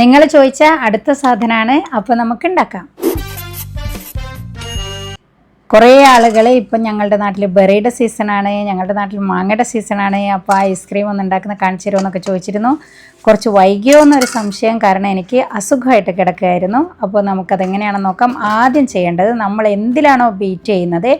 നിങ്ങൾ ചോദിച്ച അടുത്ത സാധനമാണ്. അപ്പോൾ നമുക്ക് ഉണ്ടാക്കാം. കുറേ ആളുകൾ ഇപ്പം ഞങ്ങളുടെ നാട്ടിൽ ബെറിയുടെ സീസണാണ്, ഞങ്ങളുടെ നാട്ടിൽ മാങ്ങയുടെ സീസണാണ്, അപ്പോൾ ഐസ്ക്രീം ഒന്ന് ഉണ്ടാക്കുന്ന കാണിച്ചു തരുമോ എന്നൊക്കെ ചോദിച്ചിരുന്നു. കുറച്ച് വൈകിയോ എന്നൊരു സംശയം, കാരണം എനിക്ക് അസുഖമായിട്ട് കിടക്കുകയായിരുന്നു. അപ്പോൾ നമുക്കതെങ്ങനെയാണെന്ന് നോക്കാം. ആദ്യം ചെയ്യേണ്ടത്, നമ്മൾ എന്തിലാണോ ബീറ്റ് ചെയ്യുന്നത്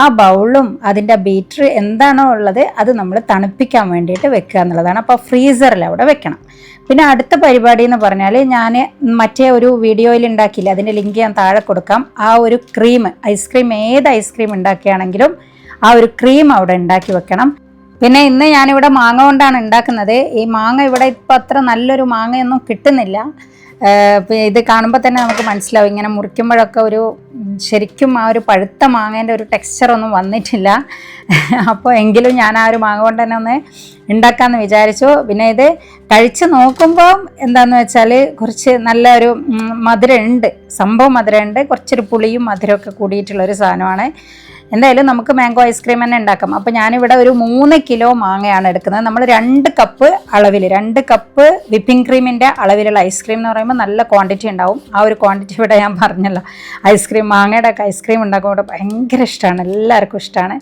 ആ ബൗളും അതിൻ്റെ ബീറ്റർ എന്താണോ ഉള്ളത് അത് നമ്മൾ തണുപ്പിക്കാൻ വേണ്ടിയിട്ട് വെക്കുക എന്നുള്ളതാണ്. അപ്പോൾ ഫ്രീസറിൽ അവിടെ വെക്കണം. പിന്നെ അടുത്ത പരിപാടി എന്ന് പറഞ്ഞാൽ, ഞാൻ മറ്റേ ഒരു വീഡിയോയിൽ ഉണ്ടാക്കിയില്ല, അതിൻ്റെ ലിങ്ക് ഞാൻ താഴെ കൊടുക്കാം. ആ ഒരു ക്രീം, ഐസ്ക്രീം ഏത് ഐസ്ക്രീം ഉണ്ടാക്കുകയാണെങ്കിലും ആ ഒരു ക്രീം അവിടെ ഉണ്ടാക്കി വെക്കണം. പിന്നെ ഇന്ന് ഞാനിവിടെ മാങ്ങ കൊണ്ടാണ് ഉണ്ടാക്കുന്നത്. ഈ മാങ്ങ ഇവിടെ ഇപ്പോൾ അത്ര നല്ലൊരു മാങ്ങയൊന്നും കിട്ടുന്നില്ല. ഇത് കാണുമ്പോൾ തന്നെ നമുക്ക് മനസ്സിലാവും, ഇങ്ങനെ മുറിക്കുമ്പോഴൊക്കെ ഒരു ശരിക്കും ആ ഒരു പഴുത്ത മാങ്ങേൻ്റെ ഒരു ടെക്സ്ചറൊന്നും വന്നിട്ടില്ല. അപ്പോൾ എങ്കിലും ഞാൻ ആ ഒരു മാങ്ങ കൊണ്ട് തന്നെ ഒന്ന് ഉണ്ടാക്കാമെന്ന് വിചാരിച്ചു. പിന്നെ ഇത് കഴിച്ച് നോക്കുമ്പോൾ എന്താണെന്ന് വെച്ചാൽ കുറച്ച് നല്ല ഒരു മധുരമുണ്ട്, സംഭവം മധുരമുണ്ട്, കുറച്ചൊരു പുളിയും മധുരമൊക്കെ കൂടിയിട്ടുള്ളൊരു സാധനമാണ്. എന്തായാലും നമുക്ക് മാംഗോ ഐസ്ക്രീം തന്നെ ഉണ്ടാക്കാം. അപ്പോൾ ഞാനിവിടെ ഒരു 3 കിലോ മാങ്ങയാണ് എടുക്കുന്നത്. നമ്മൾ 2 കപ്പ് അളവിൽ, 2 കപ്പ് വിപ്പിംഗ് ക്രീമിൻ്റെ അളവിലുള്ള ഐസ്ക്രീം എന്ന് പറയുമ്പോൾ നല്ല ക്വാണ്ടിറ്റി ഉണ്ടാവും. ആ ഒരു ക്വാണ്ടിറ്റി ഇവിടെ ഞാൻ പറഞ്ഞല്ലോ. ഐസ്ക്രീം, മാങ്ങയുടെ ഒക്കെ ഐസ്ക്രീം ഉണ്ടാക്കുമ്പോൾ ഇവിടെ ഭയങ്കര ഇഷ്ടമാണ്, എല്ലാവർക്കും ഇഷ്ടമാണ്.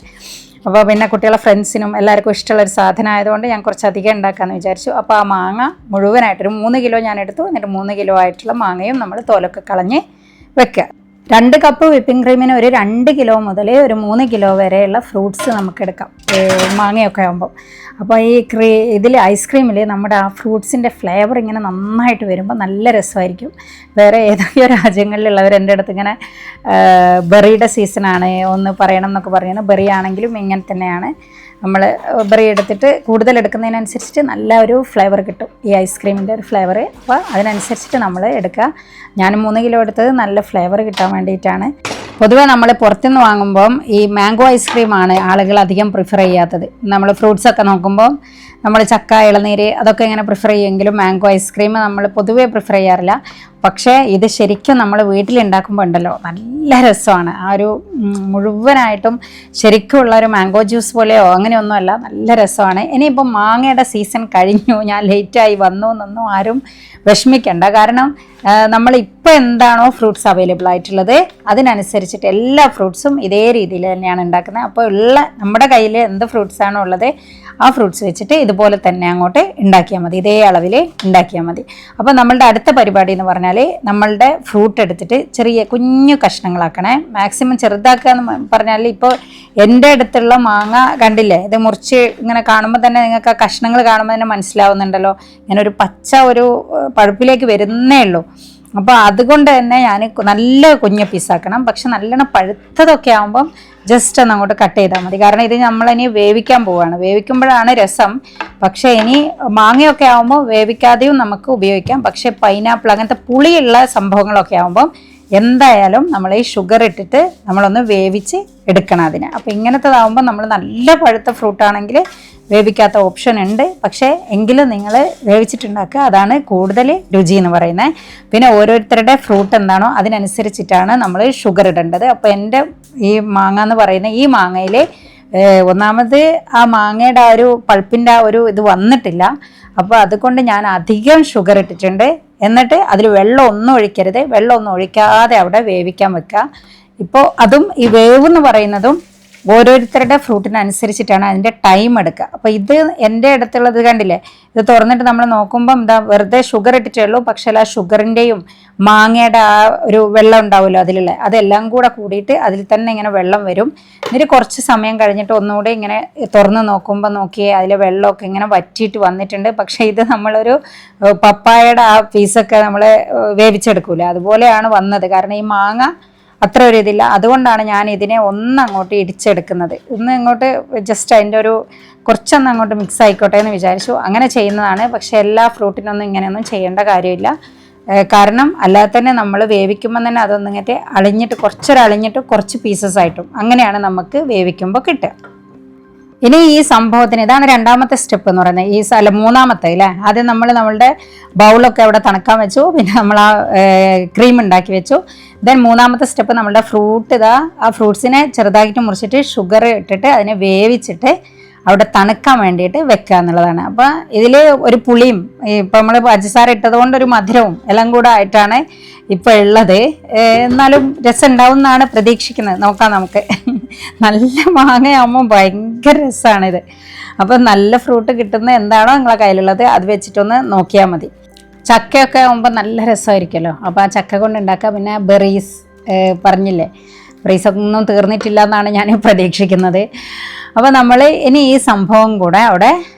അപ്പോൾ പിന്നെ കുട്ടികളെ ഫ്രണ്ട്സിനും എല്ലാവർക്കും ഇഷ്ടമുള്ളൊരു സാധനം ആയതുകൊണ്ട് ഞാൻ കുറച്ചധികം ഉണ്ടാക്കാമെന്ന് വിചാരിച്ചു. അപ്പോൾ ആ മാങ്ങ മുഴുവനായിട്ടൊരു 3 കിലോ ഞാൻ എടുത്തു. എന്നിട്ട് 3 കിലോ ആയിട്ടുള്ള മാങ്ങയും നമ്മൾ തോലൊക്കെ കളഞ്ഞ് വെക്കുക. 2 കപ്പ് വിപ്പിംഗ് ക്രീമിന് ഒരു 2 കിലോ മുതൽ ഒരു 3 കിലോ വരെയുള്ള ഫ്രൂട്ട്സ് നമുക്കെടുക്കാം, മാങ്ങയൊക്കെ ആകുമ്പോൾ. അപ്പോൾ ഈ ഇതിൽ ഐസ്ക്രീമിൽ നമ്മുടെ ആ ഫ്രൂട്ട്സിൻ്റെ ഫ്ലേവർ ഇങ്ങനെ നന്നായിട്ട് വരുമ്പോൾ നല്ല രസമായിരിക്കും. വേറെ ഏതൊക്കെയോ രാജ്യങ്ങളിലുള്ളവർ എൻ്റെ അടുത്ത് ഇങ്ങനെ ബെറിയുടെ സീസണാണ് ഒന്ന് പറയണം എന്നൊക്കെ പറയുന്നത്. ബെറി ആണെങ്കിലും ഇങ്ങനെ തന്നെയാണ്. നമ്മൾ ബെറി എടുത്തിട്ട് കൂടുതൽ എടുക്കുന്നതിനനുസരിച്ചിട്ട് നല്ല ഒരു ഫ്ലേവർ കിട്ടും, ഈ ഐസ്ക്രീമിൻ്റെ ഒരു ഫ്ലേവർ. അപ്പോൾ അതിനനുസരിച്ചിട്ട് നമ്മൾ എടുക്കുക. ഞാൻ 3 കിലോ എടുത്തത് നല്ല ഫ്ലേവർ കിട്ടാൻ വേണ്ടിയിട്ടാണ്. പൊതുവെ നമ്മൾ പുറത്തുനിന്ന് വാങ്ങുമ്പം ഈ മാംഗോ ഐസ്ക്രീമാണ് ആളുകൾ അധികം പ്രിഫർ ചെയ്യാത്തത്. നമ്മൾ ഫ്രൂട്ട്സൊക്കെ നോക്കുമ്പോൾ നമ്മൾ ചക്ക, ഇളനീര് അതൊക്കെ ഇങ്ങനെ പ്രിഫർ ചെയ്യുമെങ്കിലും മാംഗോ ഐസ്ക്രീം നമ്മൾ പൊതുവേ പ്രിഫർ ചെയ്യാറില്ല. പക്ഷേ ഇത് ശരിക്കും നമ്മൾ വീട്ടിലുണ്ടാക്കുമ്പോൾ ഉണ്ടല്ലോ നല്ല രസമാണ്. ആ ഒരു മുഴുവനായിട്ടും ശരിക്കും ഉള്ളൊരു മാംഗോ ജ്യൂസ് പോലെയോ അങ്ങനെയൊന്നുമല്ല, നല്ല രസമാണ്. ഇനിയിപ്പം മാങ്ങയുടെ സീസൺ കഴിഞ്ഞു, ഞാൻ ലേറ്റായി വന്നു എന്നൊന്നും ആരും വിഷമിക്കേണ്ട. കാരണം നമ്മളിപ്പോൾ എന്താണോ ഫ്രൂട്ട്സ് അവൈലബിൾ ആയിട്ടുള്ളത് അതിനനുസരിച്ചിട്ട് എല്ലാ ഫ്രൂട്ട്സും ഇതേ രീതിയിൽ തന്നെയാണ് ഉണ്ടാക്കുന്നത്. അപ്പോൾ നമ്മുടെ കയ്യിൽ എന്ത് ഫ്രൂട്ട്സാണോ ഉള്ളത് ആ ഫ്രൂട്ട്സ് വെച്ചിട്ട് ഇതുപോലെ തന്നെ അങ്ങോട്ട് ഉണ്ടാക്കിയാൽ മതി, ഇതേ അളവിൽ ഉണ്ടാക്കിയാൽ മതി. അപ്പോൾ നമ്മളുടെ അടുത്ത പരിപാടി എന്ന് പറഞ്ഞാൽ, നമ്മളുടെ ഫ്രൂട്ട് എടുത്തിട്ട് ചെറിയ കുഞ്ഞു കഷ്ണങ്ങളാക്കണേ. മാക്സിമം ചെറുതാക്കുക എന്ന് പറഞ്ഞാൽ, ഇപ്പോൾ എൻ്റെ അടുത്തുള്ള മാങ്ങ കണ്ടില്ലേ, ഇത് മുറിച്ച് ഇങ്ങനെ കാണുമ്പോൾ തന്നെ നിങ്ങൾക്ക് ആ കഷ്ണങ്ങൾ കാണുമ്പോൾ തന്നെ മനസ്സിലാവുന്നുണ്ടല്ലോ, ഇങ്ങനെ ഒരു പച്ച ഒരു പഴുപ്പിലേക്ക് വരുന്നേ ഉള്ളൂ. അപ്പോൾ അതുകൊണ്ട് തന്നെ ഞാൻ നല്ല കുഞ്ഞ് പീസാക്കണം. പക്ഷെ നല്ലോണം പഴുത്തതൊക്കെ ആകുമ്പം ജസ്റ്റ് ഒന്ന് അങ്ങോട്ട് കട്ട് ചെയ്താൽ മതി. കാരണം ഇത് നമ്മളിനി വേവിക്കാൻ പോവുകയാണ്, വേവിക്കുമ്പോഴാണ് രസം. പക്ഷേ ഇനി മാങ്ങയൊക്കെ ആകുമ്പോൾ വേവിക്കാതെയും നമുക്ക് ഉപയോഗിക്കാം. പക്ഷേ പൈനാപ്പിൾ അങ്ങനത്തെ പുളിയുള്ള സംഭവങ്ങളൊക്കെ ആകുമ്പം എന്തായാലും നമ്മൾ ഈ ഷുഗർ ഇട്ടിട്ട് നമ്മളൊന്ന് വേവിച്ച് എടുക്കണം അതിന്. അപ്പോൾ ഇങ്ങനത്തതാകുമ്പോൾ നമ്മൾ നല്ല പഴുത്ത ഫ്രൂട്ടാണെങ്കിൽ വേവിക്കാത്ത ഓപ്ഷൻ ഉണ്ട്. പക്ഷേ എങ്കിലും നിങ്ങൾ വേവിച്ചിട്ടുണ്ടാക്കുക, അതാണ് കൂടുതൽ രുചി എന്ന് പറയുന്നത്. പിന്നെ ഓരോരുത്തരുടെ ഫ്രൂട്ട് എന്താണോ അതിനനുസരിച്ചിട്ടാണ് നമ്മൾ ഷുഗർ ഇടേണ്ടത്. അപ്പോൾ എൻ്റെ ഈ മാങ്ങ എന്ന് പറയുന്ന ഈ മാങ്ങയിൽ ഒന്നാമത് ആ മാങ്ങയുടെ ആ ഒരു പൾപ്പിൻ്റെ ആ ഒരു ഇത് വന്നിട്ടില്ല. അപ്പോൾ അതുകൊണ്ട് ഞാൻ അധികം ഷുഗർ ഇട്ടിട്ടുണ്ട്. എന്നിട്ട് അതിൽ വെള്ളം ഒന്നും ഒഴിക്കരുത്, വെള്ളം ഒന്നും ഒഴിക്കാതെ അവിടെ വേവിക്കാൻ വെക്കുക. ഇപ്പോൾ അതും ഈ വേവ് എന്ന് പറയുന്നതും ഓരോരുത്തരുടെ ഫ്രൂട്ടിനനുസരിച്ചിട്ടാണ് അതിൻ്റെ ടൈം എടുക്കുക. അപ്പോൾ ഇത് എൻ്റെ അടുത്തുള്ളത് കണ്ടില്ലേ, ഇത് തുറന്നിട്ട് നമ്മൾ നോക്കുമ്പം എന്താ വെറുതെ ഷുഗർ ഇട്ടിട്ടേ ഉള്ളൂ. പക്ഷേ ആ ഷുഗറിൻ്റെയും മാങ്ങയുടെ ആ ഒരു വെള്ളം ഉണ്ടാവുമല്ലോ അതിലുള്ള, അതെല്ലാം കൂടെ കൂടിയിട്ട് അതിൽ തന്നെ ഇങ്ങനെ വെള്ളം വരും. എന്നിട്ട് കുറച്ച് സമയം കഴിഞ്ഞിട്ട് ഒന്നുകൂടെ ഇങ്ങനെ തുറന്ന് നോക്കുമ്പോൾ നോക്കിയേ അതിലെ വെള്ളമൊക്കെ ഇങ്ങനെ വറ്റിയിട്ട് വന്നിട്ടുണ്ട്. പക്ഷേ ഇത് നമ്മളൊരു പപ്പായയുടെ ആ പീസൊക്കെ നമ്മൾ വേവിച്ചെടുക്കൂലേ, അതുപോലെയാണ് വന്നത്. കാരണം ഈ മാങ്ങ അത്ര ഒരു ഇതില്ല. അതുകൊണ്ടാണ് ഞാൻ ഇതിനെ ഒന്നങ്ങോട്ട് ഇടിച്ചെടുക്കുന്നത്. ഇങ്ങോട്ട് ജസ്റ്റ് അതിൻ്റെ ഒരു കുറച്ചൊന്ന് അങ്ങോട്ട് മിക്സ് ആയിക്കോട്ടെ എന്ന് വിചാരിച്ചു, അങ്ങനെ ചെയ്യുന്നതാണ്. പക്ഷേ എല്ലാ ഫ്രൂട്ടിനൊന്നും ഇങ്ങനെയൊന്നും ചെയ്യേണ്ട കാര്യമില്ല. കാരണം അല്ലാതെ തന്നെ നമ്മൾ വേവിക്കുമ്പോൾ തന്നെ അതൊന്നിങ്ങോട്ട് അളിഞ്ഞിട്ട് കുറച്ച് പീസസ് ആയിട്ടും അങ്ങനെയാണ് നമുക്ക് വേവിക്കുമ്പോൾ കിട്ടുക. ഇനി ഈ സംഭവത്തിന് ഇതാണ് രണ്ടാമത്തെ സ്റ്റെപ്പ് എന്ന് പറയുന്നത്. മൂന്നാമത്തെ അല്ലേ, ആദ്യം നമ്മളുടെ ബൗളൊക്കെ അവിടെ തണുക്കാൻ വെച്ചു, പിന്നെ നമ്മൾ ആ ക്രീം ഉണ്ടാക്കി വെച്ചു. ദെൻ മൂന്നാമത്തെ സ്റ്റെപ്പ് നമ്മളുടെ ഫ്രൂട്ട് ആ ഫ്രൂട്ട്സിനെ ചെറുതായിട്ട് മുറിച്ചിട്ട് ഷുഗർ ഇട്ടിട്ട് അതിനെ വേവിച്ചിട്ട് അവിടെ തണുക്കാൻ വേണ്ടിയിട്ട് വെക്കുക എന്നുള്ളതാണ്. അപ്പോൾ ഇതിൽ ഒരു പുളിയും ഇപ്പം നമ്മൾ പഞ്ചസാര ഇട്ടതുകൊണ്ട് ഒരു മധുരവും എല്ലാം കൂടെ ആയിട്ടാണ് ഇപ്പോൾ ഉള്ളത്. എന്നാലും രസം ഉണ്ടാവും എന്നാണ് പ്രതീക്ഷിക്കുന്നത്. നോക്കാം നമുക്ക്. നല്ല മാങ്ങയാകുമ്പോൾ ഭയങ്കര രസമാണിത്. അപ്പം നല്ല ഫ്രൂട്ട് കിട്ടുന്ന എന്താണോ നിങ്ങളെ കയ്യിലുള്ളത് അത് വെച്ചിട്ടൊന്ന് നോക്കിയാൽ മതി. ചക്കയൊക്കെ ആകുമ്പോൾ നല്ല രസമായിരിക്കുമല്ലോ. അപ്പോൾ ആ ചക്ക കൊണ്ട് ഉണ്ടാക്കുക. പിന്നെ ബെറീസ് പറഞ്ഞില്ലേ, ബെറീസൊന്നും തീർന്നിട്ടില്ല എന്നാണ് ഞാൻ പ്രതീക്ഷിക്കുന്നത്. അപ്പോൾ നമ്മൾ ഇനി ഈ സംഭവം കൂടെ അവിടെ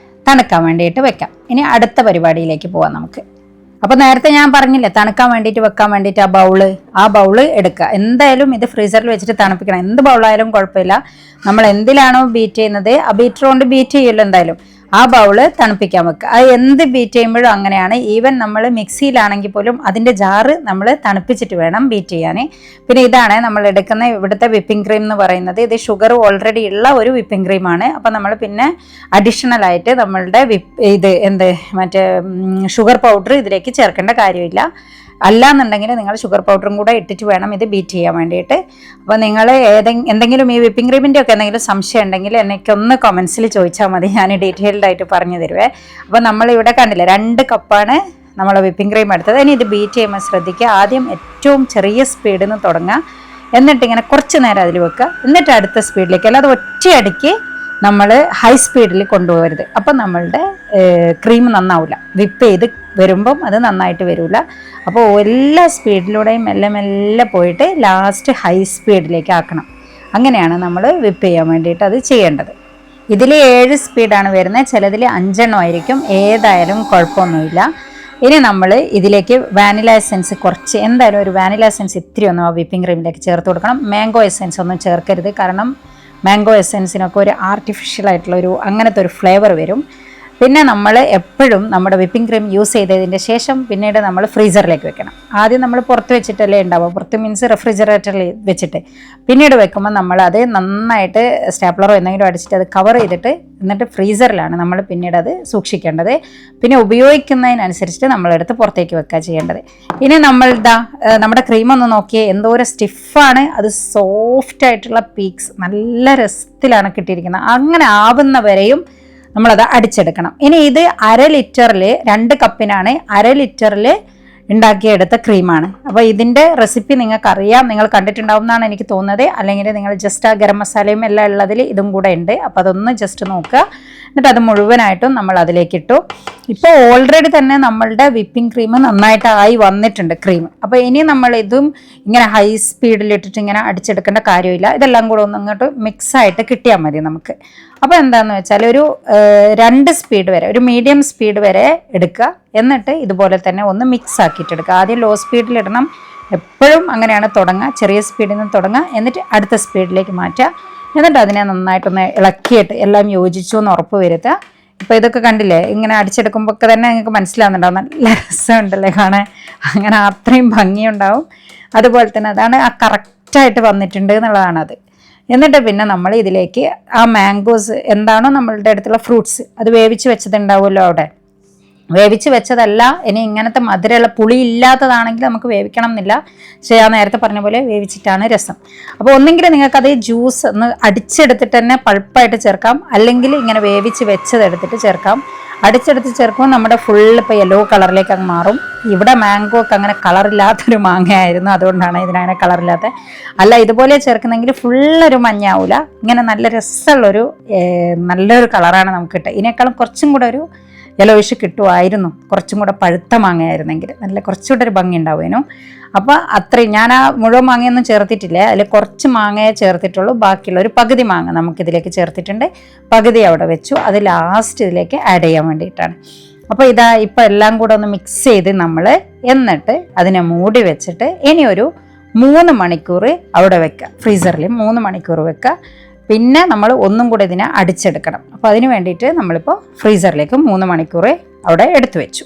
തണുക്കാൻ വേണ്ടിയിട്ട് വെക്കാം. ഇനി അടുത്ത പരിപാടിയിലേക്ക് പോവാം നമുക്ക്. അപ്പോൾ നേരത്തെ ഞാൻ പറഞ്ഞില്ലേ തണുക്കാൻ വേണ്ടിയിട്ട് വെക്കാൻ വേണ്ടിയിട്ട് ആ ബൗള് എടുക്കുക. എന്തായാലും ഇത് ഫ്രീസറിൽ വെച്ചിട്ട് തണുപ്പിക്കണം. എന്ത് ബൗളായാലും കുഴപ്പമില്ല. നമ്മൾ എന്തിലാണോ ബീറ്റ് ചെയ്യുന്നത് ആ ബീറ്റർ കൊണ്ട് ബീറ്റ് ചെയ്യുമല്ലോ എന്തായാലും. ആ ബൗള് തണുപ്പിക്കാൻ വെക്കുക. അത് എന്ത് ബീറ്റ് ചെയ്യുമ്പോഴും അങ്ങനെയാണ്. ഈവൻ നമ്മൾ മിക്സിയിലാണെങ്കിൽ പോലും അതിൻ്റെ ജാറ് നമ്മൾ തണുപ്പിച്ചിട്ട് വേണം ബീറ്റ് ചെയ്യാൻ. പിന്നെ ഇതാണ് നമ്മൾ എടുക്കുന്ന ഇവിടുത്തെ വിപ്പിംഗ് ക്രീം എന്ന് പറയുന്നത്. ഇത് ഷുഗർ ഓൾറെഡി ഉള്ള ഒരു വിപ്പിംഗ് ക്രീമാണ്. അപ്പോൾ നമ്മൾ പിന്നെ അഡീഷണൽ ആയിട്ട് നമ്മളുടെ മറ്റേ ഷുഗർ പൗഡർ ഇതിലേക്ക് ചേർക്കേണ്ട കാര്യമില്ല. അല്ലാന്നുണ്ടെങ്കിൽ നിങ്ങൾ ഷുഗർ പൗഡറും കൂടെ ഇട്ടിട്ട് വേണം ഇത് ബീറ്റ് ചെയ്യാൻ വേണ്ടിയിട്ട്. അപ്പോൾ നിങ്ങൾ എന്തെങ്കിലും ഈ വിപ്പിംഗ് ക്രീമിൻ്റെ ഒക്കെ എന്തെങ്കിലും സംശയം ഉണ്ടെങ്കിൽ എനിക്കൊന്ന് കമൻസിൽ ചോദിച്ചാൽ മതി, ഞാൻ ഡീറ്റെയിൽഡ് ആയിട്ട് പറഞ്ഞു തരുവേ. അപ്പോൾ നമ്മളിവിടെ കണ്ടില്ലേ 2 കപ്പാണ് നമ്മൾ വിപ്പിംഗ് ക്രീം എടുത്തത്. ഇനി ഇത് ബീറ്റ് ചെയ്യുമ്പോൾ ശ്രദ്ധിക്കുക, ആദ്യം ഏറ്റവും ചെറിയ സ്പീഡിൽ നിന്ന് തുടങ്ങുക, എന്നിട്ട് ഇങ്ങനെ കുറച്ച് നേരം അതിൽ വെക്കുക, എന്നിട്ട് അടുത്ത സ്പീഡിലേക്ക്. അല്ലാതെ ഒറ്റയടിക്ക് നമ്മൾ ഹൈ സ്പീഡിൽ കൊണ്ടുപോകരുത്. അപ്പം നമ്മളുടെ ക്രീം നന്നാവില്ല. വിപ്പ് ചെയ്ത് വരുമ്പം അത് നന്നായിട്ട് വരില്ല. അപ്പോൾ എല്ലാ സ്പീഡിലൂടെയും മെല്ലെ മെല്ലെ പോയിട്ട് ലാസ്റ്റ് ഹൈ സ്പീഡിലേക്ക് ആക്കണം. അങ്ങനെയാണ് നമ്മൾ വിപ്പ് ചെയ്യാൻ വേണ്ടിയിട്ട് അത് ചെയ്യേണ്ടത്. ഇതിൽ 7 സ്പീഡാണ് വരുന്നത്, ചിലതിൽ 5 ആയിരിക്കും. ഏതായാലും കുഴപ്പമൊന്നുമില്ല. ഇനി നമ്മൾ ഇതിലേക്ക് വാനില എസെൻസ് കുറച്ച്, എന്തായാലും ഒരു വാനില എസെൻസ് ഇത്തിരി ഒന്നും ആ വിപ്പിംഗ് ക്രീമിലേക്ക് ചേർത്ത് കൊടുക്കണം. മാംഗോ എസെൻസ് ഒന്നും ചേർക്കരുത്, കാരണം മാംഗോ എസെൻസിനൊക്കെ ഒരു ആർട്ടിഫിഷ്യൽ ആയിട്ടുള്ളൊരു അങ്ങനത്തെ ഒരു ഫ്ലേവർ വരും. പിന്നെ നമ്മൾ എപ്പോഴും നമ്മുടെ വിപ്പിംഗ് ക്രീം യൂസ് ചെയ്തതിൻ്റെ ശേഷം പിന്നീട് നമ്മൾ ഫ്രീസറിലേക്ക് വെക്കണം. ആദ്യം നമ്മൾ പുറത്ത് വെച്ചിട്ടല്ലേ ഉണ്ടാവുക, പുറത്ത് മീൻസ് റെഫ്രിജറേറ്ററിൽ വെച്ചിട്ട്. പിന്നീട് വെക്കുമ്പോൾ നമ്മളത് നന്നായിട്ട് സ്റ്റാപ്ലറോ എന്തെങ്കിലും അടിച്ചിട്ട് അത് കവർ ചെയ്തിട്ട് എന്നിട്ട് ഫ്രീസറിലാണ് നമ്മൾ പിന്നീട് അത് സൂക്ഷിക്കേണ്ടത്. പിന്നെ ഉപയോഗിക്കുന്നതിനനുസരിച്ചിട്ട് നമ്മളെടുത്ത് പുറത്തേക്ക് വെക്കുക ചെയ്യേണ്ടത്. ഇനി നമ്മുടെ ക്രീമൊന്ന് നോക്കിയേ, എന്തോരം സ്റ്റിഫാണ്. അത് സോഫ്റ്റ് ആയിട്ടുള്ള പീക്സ് നല്ല രസത്തിലാണ് കിട്ടിയിരിക്കുന്നത്. അങ്ങനെ ആവുന്നവരെയും നമ്മളത് അടിച്ചെടുക്കണം. ഇനി ഇത് 1/2 ലിറ്ററിൽ 2 കപ്പിനാണ് 1/2 ലിറ്ററിൽ ഉണ്ടാക്കിയെടുത്ത ക്രീമാണ്. അപ്പോൾ ഇതിൻ്റെ റെസിപ്പി നിങ്ങൾക്കറിയാം, നിങ്ങൾ കണ്ടിട്ടുണ്ടാവും എന്നാണ് എനിക്ക് തോന്നുന്നത്. അല്ലെങ്കിൽ നിങ്ങൾ ജസ്റ്റ് ആ ഗരം മസാലയും എല്ലാം ഉള്ളതിൽ ഇതും കൂടെ ഉണ്ട്. അപ്പോൾ അതൊന്ന് ജസ്റ്റ് നോക്കുക. എന്നിട്ട് അത് മുഴുവനായിട്ടും നമ്മൾ അതിലേക്ക് ഇട്ടു. ഇപ്പോൾ ഓൾറെഡി തന്നെ നമ്മളുടെ വിപ്പിംഗ് ക്രീം നന്നായിട്ടായി വന്നിട്ടുണ്ട് ക്രീം. അപ്പോൾ ഇനി നമ്മൾ ഇതും ഇങ്ങനെ ഹൈ സ്പീഡിലിട്ടിട്ട് ഇങ്ങനെ അടിച്ചെടുക്കേണ്ട കാര്യമില്ല. ഇതെല്ലാം കൂടെ ഒന്ന് ഇങ്ങോട്ട് മിക്സായിട്ട് കിട്ടിയാൽ മതി നമുക്ക്. അപ്പോൾ എന്താണെന്ന് വെച്ചാൽ ഒരു 2 സ്പീഡ് വരെ, ഒരു മീഡിയം സ്പീഡ് വരെ എടുക്കുക. എന്നിട്ട് ഇതുപോലെ തന്നെ ഒന്ന് മിക്സ് ആക്കിയിട്ടെടുക്കുക. ആദ്യം ലോ സ്പീഡിലിടണം, എപ്പോഴും അങ്ങനെയാണ് തുടങ്ങുക. ചെറിയ സ്പീഡിൽ നിന്ന് തുടങ്ങുക, എന്നിട്ട് അടുത്ത സ്പീഡിലേക്ക് മാറ്റുക. എന്നിട്ട് അതിനെ നന്നായിട്ടൊന്ന് ഇളക്കിയിട്ട് എല്ലാം യോജിച്ചു എന്ന് ഉറപ്പ് വരുത്തുക. ഇപ്പോൾ ഇതൊക്കെ കണ്ടില്ലേ, ഇങ്ങനെ അടിച്ചെടുക്കുമ്പോൾ ഒക്കെ തന്നെ നിങ്ങൾക്ക് മനസ്സിലാവുന്നുണ്ടാവും, നല്ല രസമുണ്ടല്ലേ കാണാൻ. അങ്ങനെ അത്രയും ഭംഗിയുണ്ടാവും. അതുപോലെ തന്നെ അതാണ് ആ കറക്റ്റായിട്ട് വന്നിട്ടുണ്ട് എന്നുള്ളതാണത്. എന്നിട്ട് പിന്നെ നമ്മൾ ഇതിലേക്ക് ആ മാംഗോസ് എന്താണോ നമ്മളുടെ അടുത്തുള്ള ഫ്രൂട്ട്സ് അത് വേവിച്ച് വെച്ചതുണ്ടാവുമല്ലോ അവിടെ. വേവിച്ച് വെച്ചതല്ല, ഇനി ഇങ്ങനത്തെ മധുരമുള്ള പുളി ഇല്ലാത്തതാണെങ്കിൽ നമുക്ക് വേവിക്കണം എന്നില്ല. പക്ഷേ ഞാൻ നേരത്തെ പറഞ്ഞ പോലെ വേവിച്ചിട്ടാണ് രസം. അപ്പോൾ ഒന്നെങ്കിൽ നിങ്ങൾക്കത് ജ്യൂസ് ഒന്ന് അടിച്ചെടുത്തിട്ട് തന്നെ പൾപ്പായിട്ട് ചേർക്കാം, അല്ലെങ്കിൽ ഇങ്ങനെ വേവിച്ച് വെച്ചതെടുത്തിട്ട് ചേർക്കാം. അടിച്ചെടുത്ത് ചേർക്കുമ്പോൾ നമ്മുടെ ഫുള്ള് ഇപ്പോൾ യെല്ലോ കളറിലേക്ക് അങ്ങ് മാറും. ഇവിടെ മാംഗോ ഒക്കെ അങ്ങനെ കളറില്ലാത്തൊരു മാങ്ങയായിരുന്നു, അതുകൊണ്ടാണ് ഇതിനങ്ങനെ കളറില്ലാത്ത. അല്ല ഇതുപോലെ ചേർക്കുന്നെങ്കിൽ ഫുള്ളൊരു മഞ്ഞാവില്ല, ഇങ്ങനെ നല്ല രസമുള്ളൊരു നല്ലൊരു കളറാണ് നമുക്ക് കിട്ടുക. ഇതിനേക്കാളും കുറച്ചും കൂടെ ഒരു യെലോയിഷ് കിട്ടുമായിരുന്നു, കുറച്ചും കൂടെ പഴുത്ത മാങ്ങയായിരുന്നെങ്കിൽ നല്ല കുറച്ചുകൂടെ ഒരു ഭംഗി ഉണ്ടാവുമേനു. അപ്പോൾ അത്രയും ഞാൻ ആ മുഴുവൻ മാങ്ങയൊന്നും ചേർത്തിട്ടില്ല, അതിൽ കുറച്ച് മാങ്ങയെ ചേർത്തിട്ടുള്ളൂ. ബാക്കിയുള്ള ഒരു പകുതി മാങ്ങ നമുക്കിതിലേക്ക് ചേർത്തിട്ടുണ്ട്. പകുതി അവിടെ വെച്ചു, അത് ലാസ്റ്റ് ഇതിലേക്ക് ആഡ് ചെയ്യാൻ വേണ്ടിയിട്ടാണ്. അപ്പോൾ ഇപ്പോൾ എല്ലാം കൂടെ ഒന്ന് മിക്സ് ചെയ്ത് നമ്മൾ എന്നിട്ട് അതിനെ മൂടി വെച്ചിട്ട് ഇനി ഒരു 3 മണിക്കൂർ അവിടെ വെക്കുക. ഫ്രീസറിൽ 3 മണിക്കൂർ വെക്കുക. പിന്നെ നമ്മൾ ഒന്നും കൂടെ ഇതിനെ അടിച്ചെടുക്കണം. അപ്പോൾ അതിന് വേണ്ടിയിട്ട് നമ്മളിപ്പോൾ ഫ്രീസറിലേക്ക് 3 മണിക്കൂർ അവിടെ എടുത്തു വെച്ചു.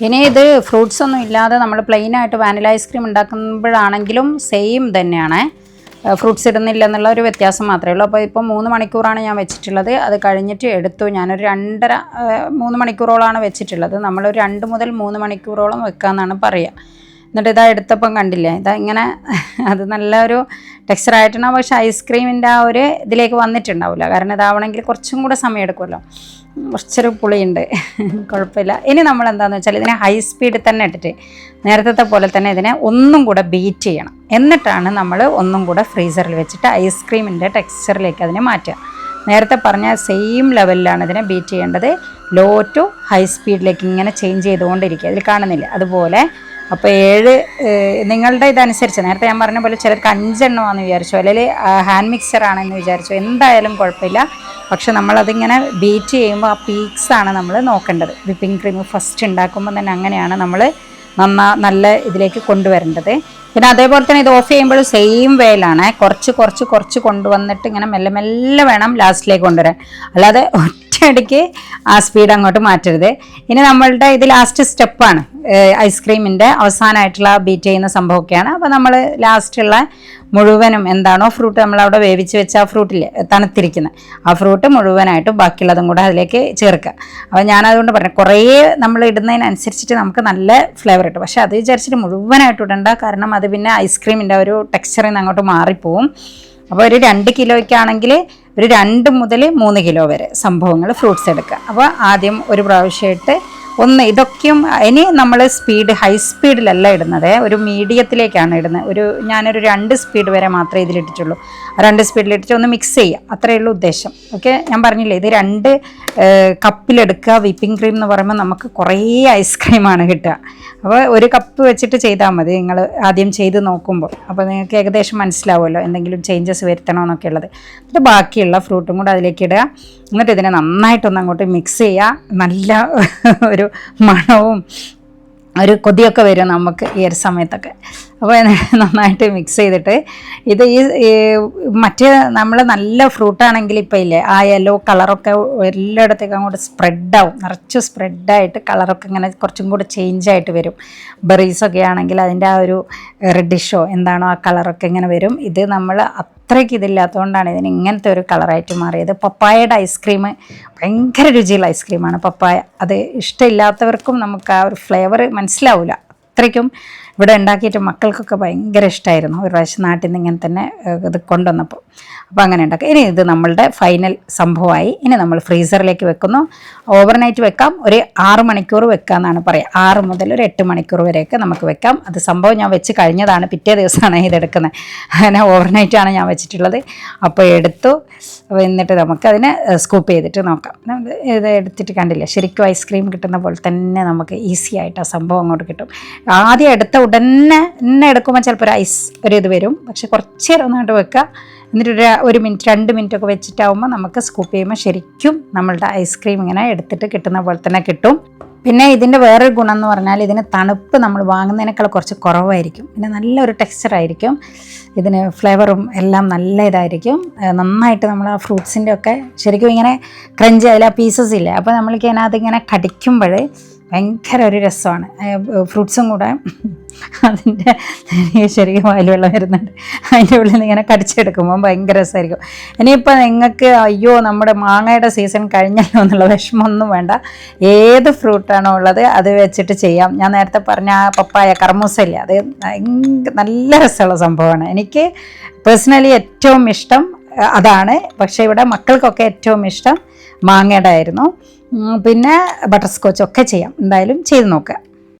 ഇനി ഇത് ഫ്രൂട്ട്സ് ഒന്നും ഇല്ലാതെ നമ്മൾ പ്ലെയിനായിട്ട് വാനില ഐസ്ക്രീം ഉണ്ടാക്കുമ്പോഴാണെങ്കിലും സെയിം തന്നെയാണ്, ഫ്രൂട്ട്സ് ഇടുന്നില്ല എന്നുള്ള ഒരു വ്യത്യാസം മാത്രമേ ഉള്ളൂ. അപ്പോൾ ഇപ്പോൾ 3 മണിക്കൂറാണ് ഞാൻ വെച്ചിട്ടുള്ളത്. അത് കഴിഞ്ഞിട്ട് എടുത്തു. ഞാനൊരു 2.5-3 മണിക്കൂറോളമാണ് വെച്ചിട്ടുള്ളത്. നമ്മളൊരു 2 മുതൽ 3 മണിക്കൂറോളം വെക്കാമെന്നാണ് പറയുക. എന്നിട്ട് ഇതാ എടുത്തപ്പം കണ്ടില്ലേ, ഇതാ ഇങ്ങനെ അത് നല്ലൊരു ടെക്സ്ചറായിട്ടുണ്ടാവും. പക്ഷേ ഐസ്ക്രീമിൻ്റെ ആ ഒരു ഇതിലേക്ക് വന്നിട്ടുണ്ടാവില്ല, കാരണം ഇതാവണമെങ്കിൽ കുറച്ചും കൂടെ സമയം എടുക്കുമല്ലോ. കുറച്ചൊരു പുളിയുണ്ട്, കുഴപ്പമില്ല. ഇനി നമ്മൾ എന്താണെന്ന് വെച്ചാൽ ഇതിനെ ഹൈ സ്പീഡിൽ തന്നെ ഇട്ടിട്ട് നേരത്തെ പോലെ തന്നെ ഇതിനെ ഒന്നും കൂടെ ബീറ്റ് ചെയ്യണം. എന്നിട്ടാണ് നമ്മൾ ഒന്നും കൂടെ ഫ്രീസറിൽ വെച്ചിട്ട് ഐസ്ക്രീമിൻ്റെ ടെക്സ്ചറിലേക്ക് അതിനെ മാറ്റുക. നേരത്തെ പറഞ്ഞ സെയിം ലെവലിലാണ് ഇതിനെ ബീറ്റ് ചെയ്യേണ്ടത്. ലോ ടു ഹൈ സ്പീഡിലേക്ക് ഇങ്ങനെ ചേഞ്ച് ചെയ്തുകൊണ്ടിരിക്കുക. ഇതിൽ കാണുന്നില്ല അതുപോലെ. അപ്പോൾ 7 നിങ്ങളുടെ ഇതനുസരിച്ച്, നേരത്തെ ഞാൻ പറഞ്ഞ പോലെ ചിലർക്ക് 5 എണ്ണമാണെന്ന് വിചാരിച്ചു, അല്ലെങ്കിൽ ഹാൻഡ് മിക്സർ ആണെന്ന് വിചാരിച്ചു, എന്തായാലും കുഴപ്പമില്ല. പക്ഷെ നമ്മളതിങ്ങനെ ബീറ്റ് ചെയ്യുമ്പോൾ ആ പീക്സാണ് നമ്മൾ നോക്കേണ്ടത്. വിപ്പിംഗ് ക്രീം ഫസ്റ്റ് ഉണ്ടാക്കുമ്പോൾ തന്നെ അങ്ങനെയാണ് നമ്മൾ നല്ല ഇതിലേക്ക് കൊണ്ടുവരേണ്ടത്. പിന്നെ അതേപോലെ തന്നെ ഇത് ഓഫ് ചെയ്യുമ്പോൾ സെയിം വേയിലാണ് കുറച്ച് കൊണ്ടുവന്നിട്ട് ഇങ്ങനെ മെല്ലെ മെല്ലെ വേണം ലാസ്റ്റിലേക്ക് കൊണ്ടുവരാൻ, അല്ലാതെ ഒറ്റയടിക്ക് ആ സ്പീഡ് അങ്ങോട്ട് മാറ്റരുത്. ഇനി നമ്മളുടെ ഇത് ലാസ്റ്റ് സ്റ്റെപ്പാണ്, ഐസ്ക്രീമിൻ്റെ അവസാനമായിട്ടുള്ള ബീറ്റ് ചെയ്യുന്ന സംഭവമൊക്കെയാണ്. അപ്പോൾ നമ്മൾ ലാസ്റ്റുള്ള മുഴുവനും എന്താണോ ഫ്രൂട്ട് നമ്മളവിടെ വേവിച്ച് വെച്ച ആ ഫ്രൂട്ടില്ലേ തണുത്തിരിക്കുന്നത്, ആ ഫ്രൂട്ട് മുഴുവനായിട്ടും ബാക്കിയുള്ളതും കൂടെ അതിലേക്ക് ചേർക്കുക. അപ്പോൾ ഞാനതുകൊണ്ട് പറഞ്ഞു, കുറേ നമ്മൾ ഇടുന്നതിനനുസരിച്ചിട്ട് നമുക്ക് നല്ല ഫ്ലേവർ കിട്ടും. പക്ഷേ അത് വിചാരിച്ചിട്ട് മുഴുവനായിട്ട് ഇടണ്ട, കാരണം അത് പിന്നെ ഐസ്ക്രീമിൻ്റെ ഒരു ടെക്സ്ചറിൽ നിന്ന് അങ്ങോട്ട് മാറിപ്പോവും. അപ്പോൾ ഒരു 2 കിലോയ്ക്കാണെങ്കിൽ ഒരു 2 മുതൽ 3 കിലോ വരെ സംഭവങ്ങൾ ഫ്രൂട്ട്സ് എടുക്കുക. അപ്പോൾ ആദ്യം ഒരു പ്രാവശ്യമായിട്ട് ഇതൊക്കെയും ഇനി നമ്മൾ ഹൈ സ്പീഡിലല്ല ഇടുന്നത്, ഒരു മീഡിയത്തിലേക്കാണ് ഇടുന്നത്. ഞാനൊരു 2 സ്പീഡ് വരെ മാത്രമേ ഇതിലിട്ടിട്ടുള്ളൂ. 2 സ്പീഡിലിട്ടിട്ട് ഒന്ന് മിക്സ് ചെയ്യുക, അത്രയേ ഉള്ളൂ ഉദ്ദേശം. ഓക്കെ, ഞാൻ പറഞ്ഞില്ലേ ഇത് 2 കപ്പിലെടുക്കുക. വിപ്പിംഗ് ക്രീം എന്ന് പറയുമ്പോൾ നമുക്ക് കുറേ ഐസ്ക്രീമാണ് കിട്ടുക. അപ്പോൾ 1 കപ്പ് വെച്ചിട്ട് ചെയ്താൽ മതി നിങ്ങൾ ആദ്യം ചെയ്ത് നോക്കുമ്പോൾ. അപ്പോൾ നിങ്ങൾക്ക് ഏകദേശം മനസ്സിലാവുമല്ലോ എന്തെങ്കിലും ചേഞ്ചസ് വരുത്തണമെന്നൊക്കെ ഉള്ളത്. എന്നിട്ട് ബാക്കിയുള്ള ഫ്രൂട്ടും കൂടെ അതിലേക്ക് ഇടുക. എന്നിട്ട് ഇതിനെ നന്നായിട്ടൊന്ന് അങ്ങോട്ട് മിക്സ് ചെയ്യുക. നല്ല ഒരു മണവും ഒരു കൊതിയൊക്കെ വരും നമുക്ക് ഈ ഒരു സമയത്തൊക്കെ. അപ്പോൾ നന്നായിട്ട് മിക്സ് ചെയ്തിട്ട് ഇത് മറ്റേ നമ്മൾ നല്ല ഫ്രൂട്ടാണെങ്കിൽ ഇപ്പോൾ ഇല്ലേ ആ യെല്ലോ കളറൊക്കെ എല്ലായിടത്തേക്കും അങ്ങോട്ട് സ്പ്രെഡാവും, നിറച്ച് സ്പ്രെഡായിട്ട് കളറൊക്കെ ഇങ്ങനെ കുറച്ചും കൂടി ചേഞ്ചായിട്ട് വരും. ബെറീസൊക്കെ ആണെങ്കിൽ അതിൻ്റെ ആ ഒരു റെഡിഷോ എന്താണോ ആ കളറൊക്കെ ഇങ്ങനെ വരും. ഇത് നമ്മൾ അത്രയ്ക്ക് ഇതില്ലാത്തതുകൊണ്ടാണ് ഇതിന് ഇങ്ങനത്തെ ഒരു കളറായിട്ട് മാറിയത്. പപ്പായയുടെ ഐസ്ക്രീം ഭയങ്കര രുചിയുള്ള ഐസ്ക്രീമാണ് പപ്പായ. അത് ഇഷ്ടമില്ലാത്തവർക്കും നമുക്ക് ആ ഒരു ഫ്ലേവർ മനസ്സിലാവില്ല. അത്രയ്ക്കും ഇവിടെ ഉണ്ടാക്കിയിട്ട് മക്കൾക്കൊക്കെ ഭയങ്കര ഇഷ്ടമായിരുന്നു. ഒരു പ്രാവശ്യം നാട്ടിൽ നിന്ന് ഇങ്ങനെ തന്നെ ഇത് കൊണ്ടുവന്നപ്പോൾ. അപ്പോൾ അങ്ങനെ ഉണ്ടാക്കുക. ഇനി ഇത് നമ്മളുടെ ഫൈനൽ സംഭവമായി. ഇനി നമ്മൾ ഫ്രീസറിലേക്ക് വെക്കുന്നു. ഓവർനൈറ്റ് വെക്കാം, ഒരു 6 മണിക്കൂർ വെക്കാമെന്നാണ് പറയുക. 6 മുതൽ ഒരു 8 മണിക്കൂർ വരെയൊക്കെ നമുക്ക് വെക്കാം. അത് സംഭവം ഞാൻ വെച്ച് കഴിഞ്ഞതാണ്, പിറ്റേ ദിവസമാണ് ഇതെടുക്കുന്നത്. അങ്ങനെ ഓവർനൈറ്റാണ് ഞാൻ വെച്ചിട്ടുള്ളത്. അപ്പോൾ എടുത്തു, എന്നിട്ട് നമുക്കതിനെ സ്കൂപ്പ് ചെയ്തിട്ട് നോക്കാം. ഇത് എടുത്തിട്ട് കണ്ടില്ലേ, ശരിക്കും ഐസ്ക്രീം കിട്ടുന്ന പോലെ തന്നെ നമുക്ക് ഈസി ആയിട്ട് ആ സംഭവം അങ്ങോട്ട് കിട്ടും. ആദ്യം എടുത്ത ഉടനെ എടുക്കുമ്പോൾ ചിലപ്പോൾ ഒരു ഇത് വരും. പക്ഷെ കുറച്ച് നേരം ഒന്നായിട്ട് വെക്കുക. എന്നിട്ട് 1 മിനിറ്റ് 2 മിനിറ്റൊക്കെ വെച്ചിട്ടാവുമ്പോൾ നമുക്ക് സ്കൂപ്പ് ചെയ്യുമ്പോൾ ശരിക്കും നമ്മളുടെ ഐസ്ക്രീം ഇങ്ങനെ എടുത്തിട്ട് കിട്ടുന്ന പോലെ തന്നെ കിട്ടും. പിന്നെ ഇതിൻ്റെ വേറൊരു ഗുണം എന്ന് പറഞ്ഞാൽ ഇതിന് തണുപ്പ് നമ്മൾ വാങ്ങുന്നതിനേക്കാൾ കുറച്ച് കുറവായിരിക്കും. പിന്നെ നല്ലൊരു ടെക്സ്ചറായിരിക്കും, ഇതിന് ഫ്ലേവറും എല്ലാം നല്ല ഇതായിരിക്കും. നന്നായിട്ട് നമ്മൾ ആ ഫ്രൂട്ട്സിൻ്റെ ഒക്കെ ശരിക്കും ഇങ്ങനെ ക്രഞ്ച് അതിൽ ആ പീസസ് ഇല്ലേ, അപ്പോൾ നമ്മൾക്ക് അതിനകത്ത് ഇങ്ങനെ കടിക്കുമ്പോൾ ഭയങ്കര ഒരു രസമാണ്. ഫ്രൂട്ട്സും കൂടെ അതിൻ്റെ ശരിക്കും വായിൽ വെള്ളം വരുന്നുണ്ട്. അതിൻ്റെ ഉള്ളിൽ നിന്ന് ഇങ്ങനെ കടിച്ചെടുക്കുമ്പോൾ ഭയങ്കര രസമായിരിക്കും. ഇനിയിപ്പോൾ നിങ്ങൾക്ക് അയ്യോ നമ്മുടെ മാങ്ങയുടെ സീസൺ കഴിഞ്ഞല്ലോ എന്നുള്ള വിഷമമൊന്നും വേണ്ട. ഏത് ഫ്രൂട്ടാണോ ഉള്ളത് അത് വെച്ചിട്ട് ചെയ്യാം. ഞാൻ നേരത്തെ പറഞ്ഞ ആ പപ്പായ കർമൂസയില്ലേ, അത് നല്ല രസമുള്ള സംഭവമാണ്. എനിക്ക് പേഴ്സണലി ഏറ്റവും ഇഷ്ടം അതാണ്. പക്ഷേ ഇവിടെ മക്കൾക്കൊക്കെ ഏറ്റവും ഇഷ്ടം മാങ്ങയുടെ ആയിരുന്നു. പിന്നെ ബട്ടർ സ്കോച്ച് ഒക്കെ ചെയ്യാം, എന്തായാലും ചെയ്ത് നോക്കുക.